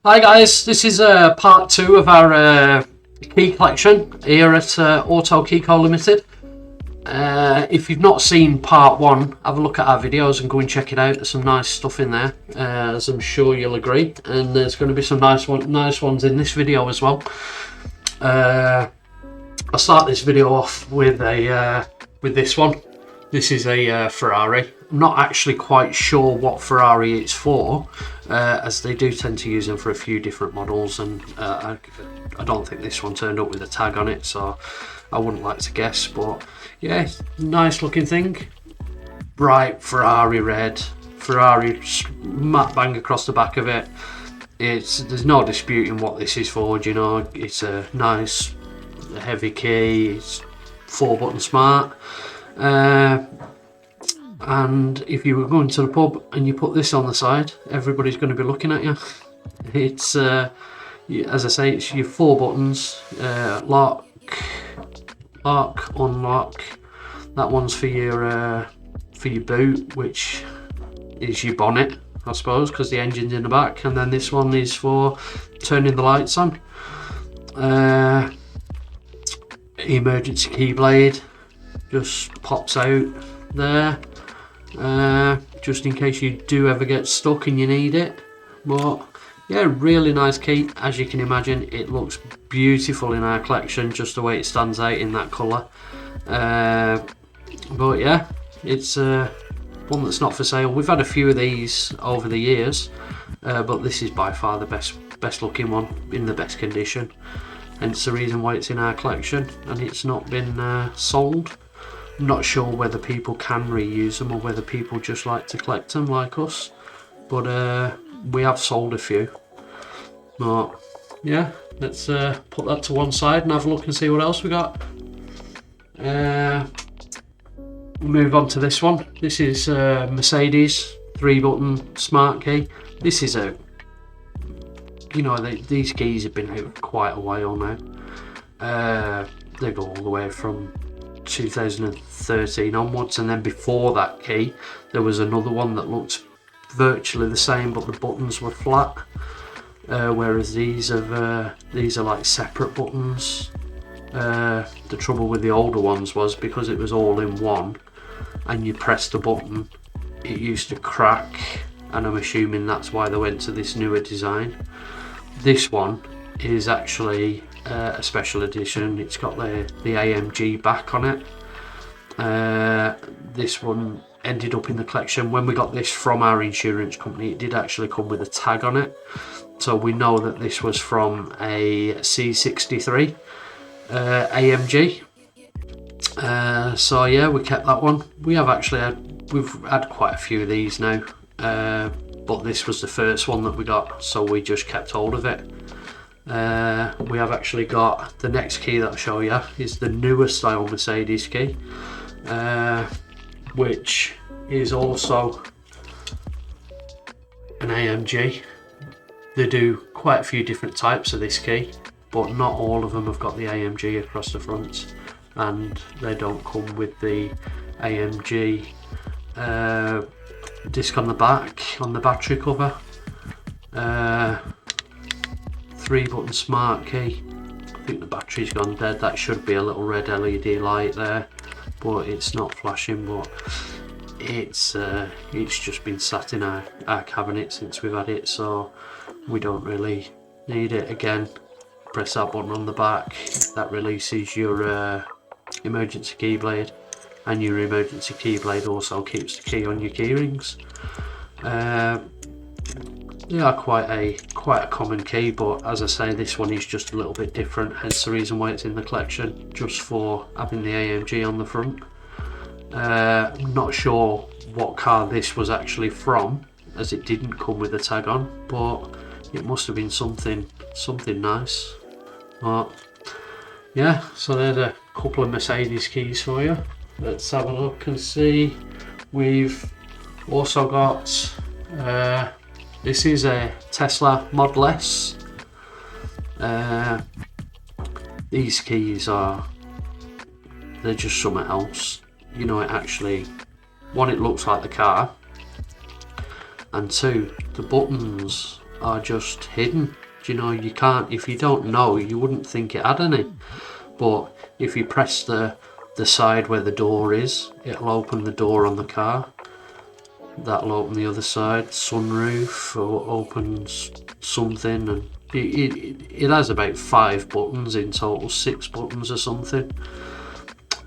Hi guys, this is part 2 of our key collection here at Auto Key Co Limited. If you've not seen part 1, have a look at our videos and go and check it out. There's some nice stuff in there, as I'm sure you'll agree, and there's going to be some nice ones in this video as well. I'll start this video off with this one. This is a Ferrari. I'm not actually quite sure what Ferrari it's for, as they do tend to use them for a few different models, and I don't think this one turned up with a tag on it, so I wouldn't like to guess. But yeah, nice looking thing. Bright Ferrari red, Ferrari matte bang across the back of it. There's no disputing what this is for, you know. It's a nice heavy key, it's 4-button smart. And if you were going to the pub and you put this on the side, everybody's going to be looking at you. It's as I say, it's your 4 buttons: lock, unlock. That one's for your boot, which is your bonnet, I suppose, because the engine's in the back. And then this one is for turning the lights on. Emergency key blade just pops out there, just in case you do ever get stuck and you need it. But yeah, really nice key. As you can imagine, it looks beautiful in our collection, just the way it stands out in that colour. But yeah, it's one that's not for sale. We've had a few of these over the years, but this is by far the best looking one, in the best condition. Hence the reason why it's in our collection and it's not been sold. I'm not sure whether people can reuse them or whether people just like to collect them like us, but we have sold a few. But yeah, let's put that to one side and have a look and see what else we got. Move on to this one. This is Mercedes 3-button smart key. This is these keys have been out for quite a while now. They go all the way from 2013 onwards, and then before that key there was another one that looked virtually the same, but the buttons were flat, whereas these are like separate buttons. The trouble with the older ones was because it was all in one and you pressed the button, it used to crack, and I'm assuming that's why they went to this newer design. This one is actually a special edition. It's got the AMG back on it. This one ended up in the collection. When we got this from our insurance company, it did actually come with a tag on it, so we know that this was from a C63 AMG. So yeah, we kept that one. We've had quite a few of these now, but this was the first one that we got, so we just kept hold of it. We have actually got the next key that I'll show you is the newer style Mercedes key, which is also an AMG. They do quite a few different types of this key, but not all of them have got the AMG across the front, and they don't come with the AMG disc on the back on the battery cover. 3-button smart key. I think the battery's gone dead. That should be a little red LED light there, but it's not flashing. But it's just been sat in our cabinet since we've had it, so we don't really need it. Again, press that button on the back, that releases your emergency key blade, and your emergency key blade also keeps the key on your key rings. They are quite a common key, but as I say, this one is just a little bit different, hence the reason why it's in the collection, just for having the AMG on the front. I'm not sure what car this was actually from, as it didn't come with a tag on, but it must have been something nice. But yeah, so there's a couple of Mercedes keys for you. Let's have a look and see. We've also got this is a Tesla Model S. These keys they're just something else. You know, it actually, one, it looks like the car, and two, the buttons are just hidden. Do you know, you can't, if you don't know, you wouldn't think it had any. But if you press the side where the door is, it'll open the door on the car. That'll open the other side, sunroof, or opens something, and it has about 5 buttons in total, 6 buttons or something.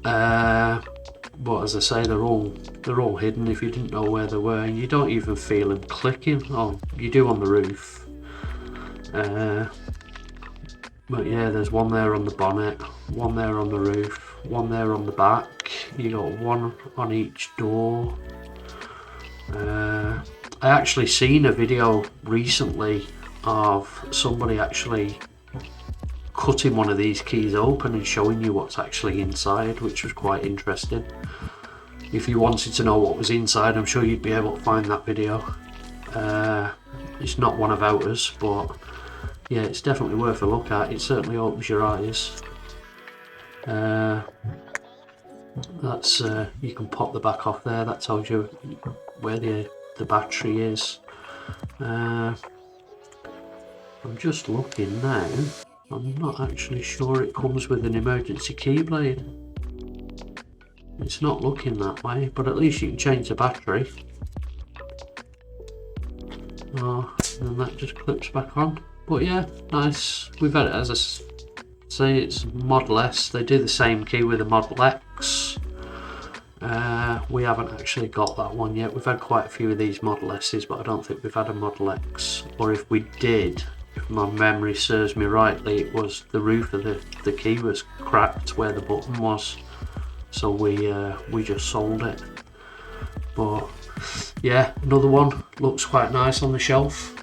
But as I say, they're all hidden. If you didn't know where they were, and you don't even feel them clicking. Oh, you do on the roof. But yeah, there's one there on the bonnet, one there on the roof, one there on the back. You got one on each door. I actually seen a video recently of somebody actually cutting one of these keys open and showing you what's actually inside, which was quite interesting. If you wanted to know what was inside, I'm sure you'd be able to find that video. It's not one of ours, but yeah, it's definitely worth a look at. It certainly opens your eyes. That's you can pop the back off there. That tells you where the battery is. I'm just looking now. I'm not actually sure it comes with an emergency key blade. It's not looking that way, but at least you can change the battery. Oh, and that just clips back on. But yeah, nice. We've had it, as I say, it's Model S. They do the same key with the Model X. We haven't actually got that one yet. We've had quite a few of these Model S's, but I don't think we've had a Model X. Or if we did, if my memory serves me rightly, it was the roof of the key was cracked where the button was. So we just sold it. But yeah, another one looks quite nice on the shelf.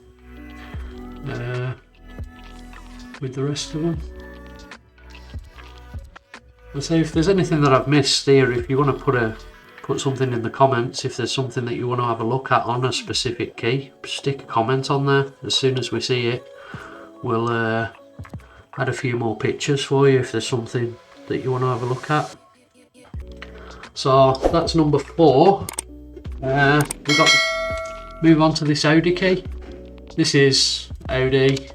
With the rest of them. I'll say if there's anything that I've missed here, if you want to put something in the comments, if there's something that you want to have a look at on a specific key, stick a comment on there. As soon as we see it, we'll add a few more pictures for you if there's something that you want to have a look at. So that's number 4. We've got to move on to this Audi key. This is Audi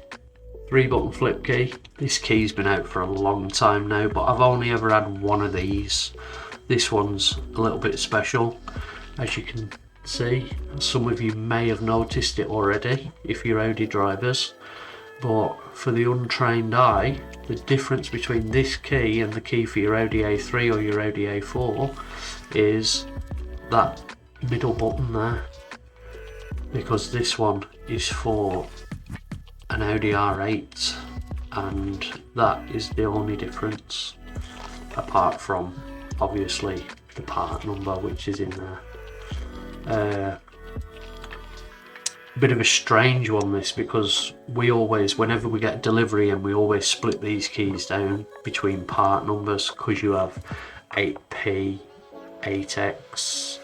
3-button flip key. This key's been out for a long time now, but I've only ever had one of these. This one's a little bit special, as you can see. Some of you may have noticed it already if you're Audi drivers, but for the untrained eye, the difference between this key and the key for your Audi A3 or your Audi A4 is that middle button there, because this one is for an Audi R8, and that is the only difference, apart from obviously the part number which is in there. A bit of a strange one this, because we always, whenever we get delivery, and we always split these keys down between part numbers, because you have 8P, 8X,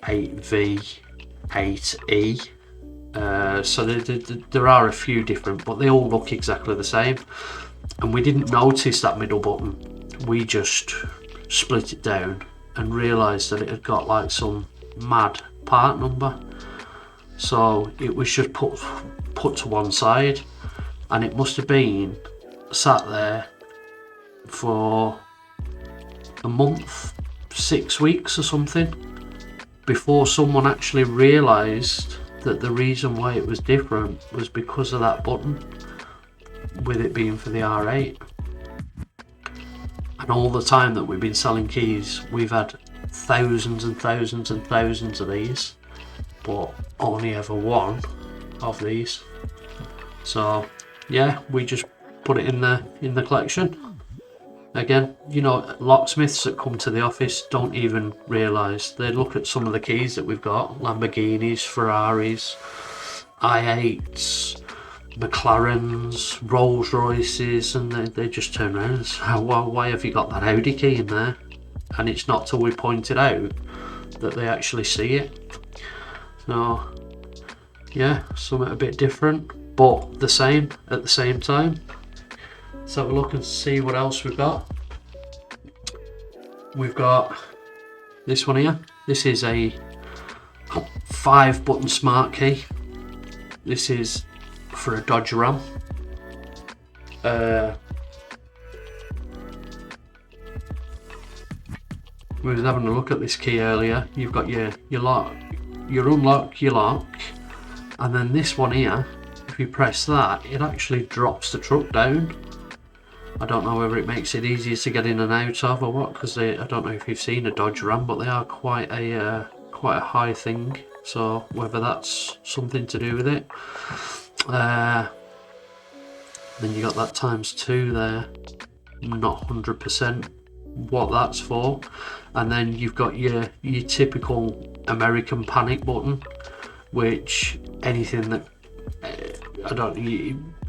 8V, 8E. So there are a few different, but they all look exactly the same. And we didn't notice that middle button. We just split it down and realised that it had got like some mad part number. So it was just put to one side, and it must have been sat there for a month, 6 weeks or something, before someone actually realised that the reason why it was different was because of that button, with it being for the R8. And all the time that we've been selling keys, we've had thousands and thousands and thousands of these, but only ever one of these. So yeah, we just put it in the collection. Again, you know, locksmiths that come to the office don't even realise. They look at some of the keys that we've got, Lamborghinis, Ferraris, i8s, McLarens, Rolls Royces, and they just turn around and say, why have you got that Audi key in there? And it's not till we point it out that they actually see it. So yeah, something a bit different, but the same at the same time. Let's have a look and see what else we've got. We've got this one here. This is a 5-button smart key. This is for a Dodge Ram. We was having a look at this key earlier. You've got your lock, your unlock, your lock, and then this one here, if you press that, it actually drops the truck down. I don't know whether it makes it easier to get in and out of or what, because I don't know if you've seen a Dodge Ram, but they are quite a high thing. So whether that's something to do with it. Then you got that ×2 there. Not 100% what that's for. And then you've got your typical American panic button, which anything that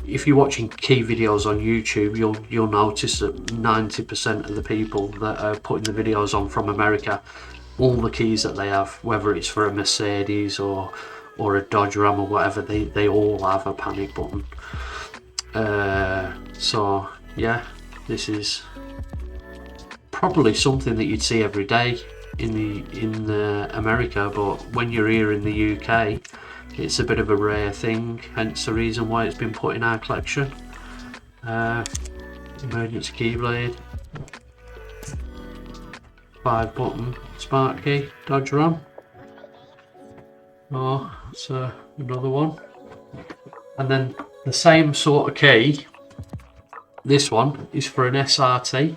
if you're watching key videos on YouTube, you'll notice that 90% of the people that are putting the videos on from America, all the keys that they have, whether it's for a Mercedes or a Dodge Ram or whatever, they all have a panic button. So yeah, this is probably something that you'd see every day in America, but when you're here in the UK, it's a bit of a rare thing, hence the reason why it's been put in our collection. Emergency key blade, 5-button smart key, Dodge Ram. Oh, it's another one. And then the same sort of key, this one is for an SRT.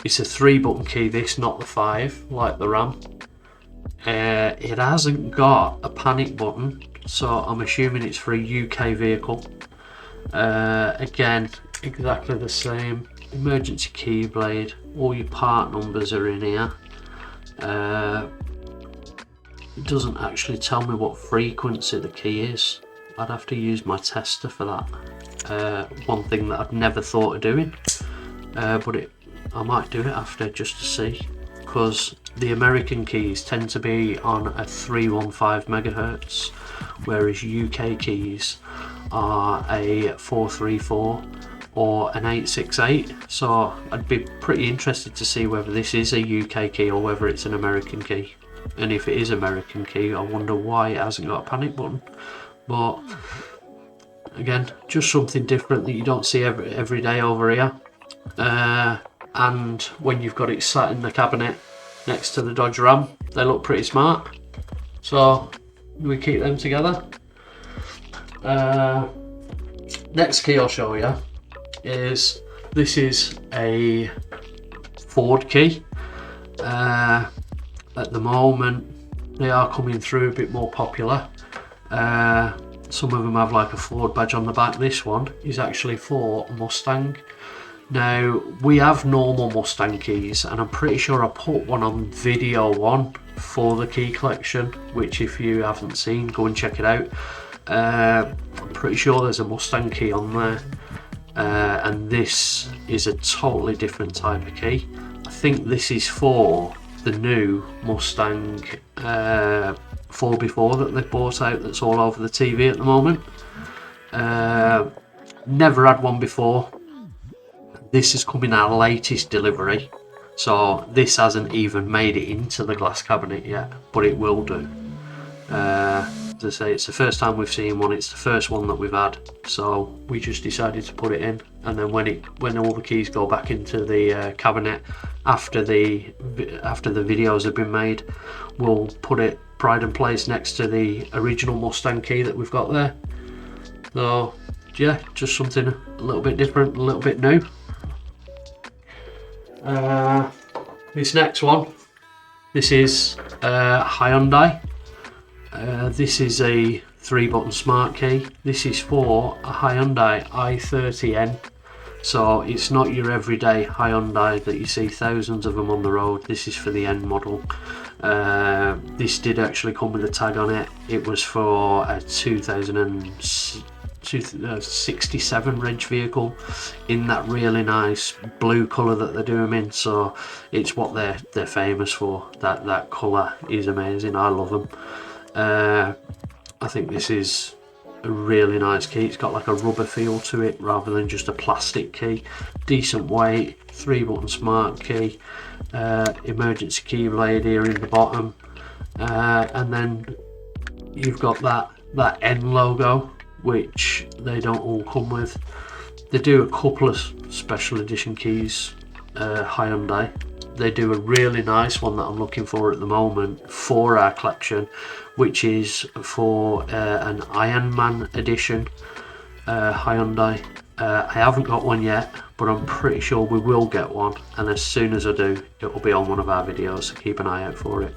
It's a 3-button key, this, not the 5 like the Ram. It hasn't got a panic button, so I'm assuming it's for a UK vehicle. Again, exactly the same. Emergency key blade, all your part numbers are in here. It doesn't actually tell me what frequency the key is. I'd have to use my tester for that. One thing that I've never thought of doing, but I might do it after just to see, because the American keys tend to be on a 315 megahertz, whereas UK keys are a 434 or an 868. So I'd be pretty interested to see whether this is a UK key or whether it's an American key. And if it is American key, I wonder why it hasn't got a panic button. But again, just something different that you don't see every day over here. And when you've got it sat in the cabinet next to the Dodge Ram, they look pretty smart. So we keep them together. Next key I'll show you is, this is a Ford key. At the moment they are coming through a bit more popular. Some of them have like a Ford badge on the back. This one is actually for Mustang. Now, we have normal Mustang keys, and I'm pretty sure I put one on video one for the key collection, which if you haven't seen, go and check it out. I'm pretty sure there's a Mustang key on there, and this is a totally different type of key. I think this is for the new Mustang 4x4 that they've bought out, that's all over the TV at the moment. Never had one before. This is coming our latest delivery, so this hasn't even made it into the glass cabinet yet, but it will do. As I say, it's the first time we've seen one, it's the first one that we've had, so we just decided to put it in, and then when all the keys go back into the cabinet after the videos have been made, we'll put it pride and place next to the original Mustang key that we've got there. So yeah, just something a little bit different, a little bit new. This next one, this is Hyundai. This is a 3-button smart key. This is for a Hyundai i30N. So it's not your everyday Hyundai that you see thousands of them on the road. This is for the N model. This did actually come with a tag on it. It was for a 2067 reg vehicle in that really nice blue colour that they do them in. So it's what they're famous for. That colour is amazing. I love them. I think this is a really nice key. It's got like a rubber feel to it rather than just a plastic key. Decent weight, 3-button smart key, emergency key blade here in the bottom, and then you've got that N logo, which they don't all come with. They do a couple of special edition keys, Hyundai. They do a really nice one that I'm looking for at the moment for our collection, which is for an Iron Man edition Hyundai. I haven't got one yet, but I'm pretty sure we will get one, and as soon as I do, it will be on one of our videos, so keep an eye out for it.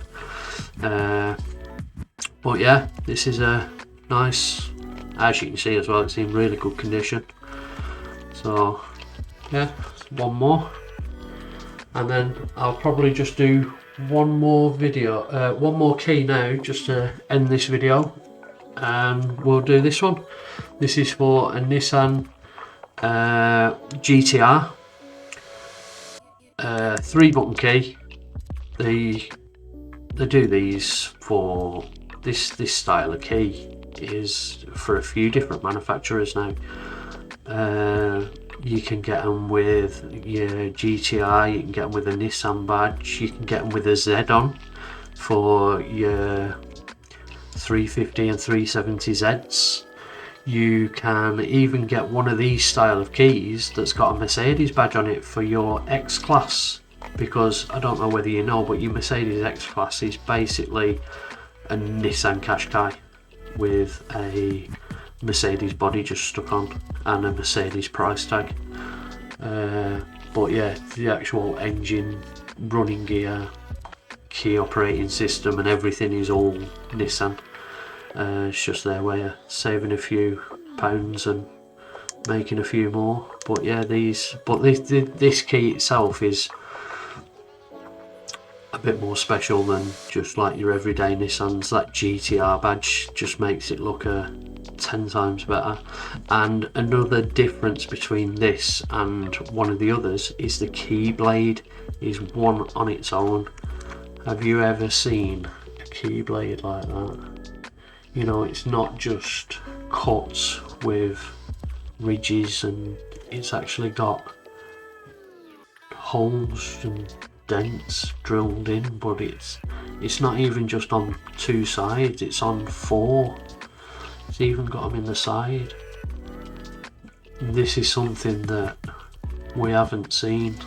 But yeah, this is a nice, as you can see as well, it's in really good condition. So yeah, one more, and then I'll probably just do one more video, one more key now, just to end this video, and we'll do this one. This is for a Nissan GTR, 3-button key. They do these for this style of key is for a few different manufacturers now. You can get them with your GTR, you can get them with a Nissan badge, you can get them with a Z on for your 350 and 370Zs. You can even get one of these style of keys that's got a Mercedes badge on it for your X-Class, because I don't know whether you know, but your Mercedes X-Class is basically a Nissan Qashqai with a Mercedes body just stuck on and a Mercedes price tag. But yeah, the actual engine, running gear, key operating system and everything is all Nissan. It's just their way of saving a few pounds and making a few more. But yeah, this key itself is a bit more special than just like your everyday Nissans. That GTR badge just makes it look 10 times better. And another difference between this and one of the others is the key blade is one on its own. Have you ever seen a key blade like that? You know, it's not just cuts with ridges, and it's actually got holes and dents drilled in, but it's not even just on 2 sides, it's on 4. It's even got them in the side. This is something that we haven't seen.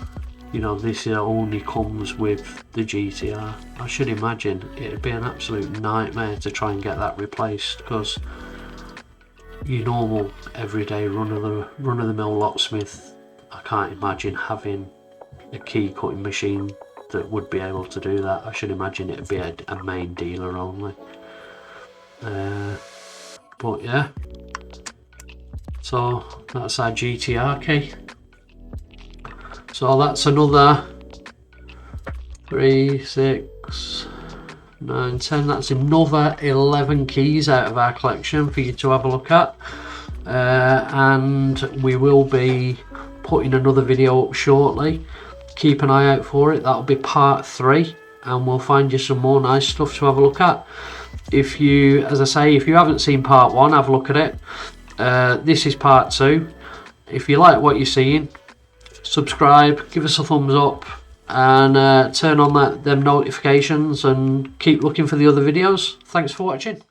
You know, this only comes with the GTR. I should imagine it'd be an absolute nightmare to try and get that replaced, because your normal everyday run-of-the-mill locksmith, I can't imagine having a key cutting machine that would be able to do that. I should imagine it'd be a main dealer only. But yeah, so that's our GTR key. So that's another 3, 6, 9, 10. That's another 11 keys out of our collection for you to have a look at. And we will be putting another video up shortly. Keep an eye out for it. That'll be part 3, and we'll find you some more nice stuff to have a look at. If you, as I say, if you haven't seen part 1, have a look at it. This is part 2. If you like what you're seeing, subscribe, give us a thumbs up, and turn on them notifications, and keep looking for the other videos. Thanks for watching.